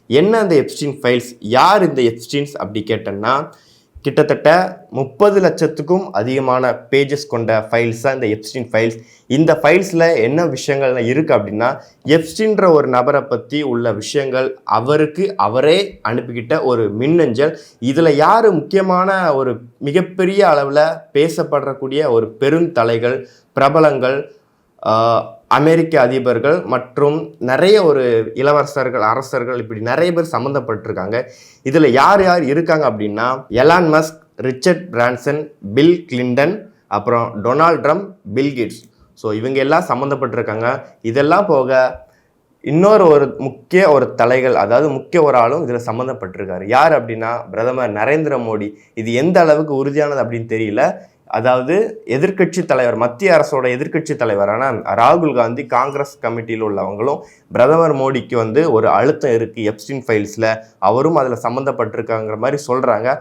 என்ன அந்த Epstein files, யார் இந்த எப்ஸ்டீன்ஸ் அப்படி கேட்டோம்னா, கிட்டத்தட்ட 30 லட்சத்துக்கும் அதிகமான பேஜஸ் கொண்ட ஃபைல்ஸ் தான் இந்த எப்ஸ்டீன் ஃபைல்ஸ். இந்த ஃபைல்ஸில் என்ன விஷயங்கள் இருக்குது அப்படின்னா, எப்ஸ்டீன்ற ஒரு நபரை பற்றி உள்ள விஷயங்கள், அவருக்கு அவரே அனுப்பிக்கிட்ட ஒரு மின்னஞ்சல். இதில் யார் முக்கியமான ஒரு மிகப்பெரிய அளவில் பேசப்படக்கூடிய ஒரு பெருந்தலைகள், பிரபலங்கள், அமெரிக்க அதிபர்கள் மற்றும் நிறைய ஒரு இளவரசர்கள், அரசர்கள், இப்படி நிறைய பேர் சம்மந்தப்பட்டிருக்காங்க. இதில் யார் யார் இருக்காங்க அப்படின்னா, Elon Musk, Richard Branson, Bill Clinton, அப்புறம் Donald Trump, Bill Gates. So இவங்க எல்லாம் சம்மந்தப்பட்டிருக்காங்க. இதெல்லாம் போக இன்னொரு முக்கிய தலைகள், அதாவது முக்கிய ஒரு ஆளும் இதில் சம்மந்தப்பட்டிருக்காரு. யார் அப்படின்னா பிரதமர் நரேந்திர மோடி. இது எந்த அளவுக்கு உறுதியானது அப்படின்னு தெரியல. அதாவது எதிர்கட்சி தலைவர், மத்திய அரசோட எதிர்கட்சி தலைவரான ராகுல் காந்தி, காங்கிரஸ் கமிட்டியில் உள்ளவங்களும் பிரதமர் மோடிக்கு ஒரு அழுத்தம் இருக்குது எப்ஸ்டீன் ஃபைல்ஸில், அவரும் அதில் சம்மந்தப்பட்டிருக்காங்கிற மாதிரி சொல்கிறாங்க.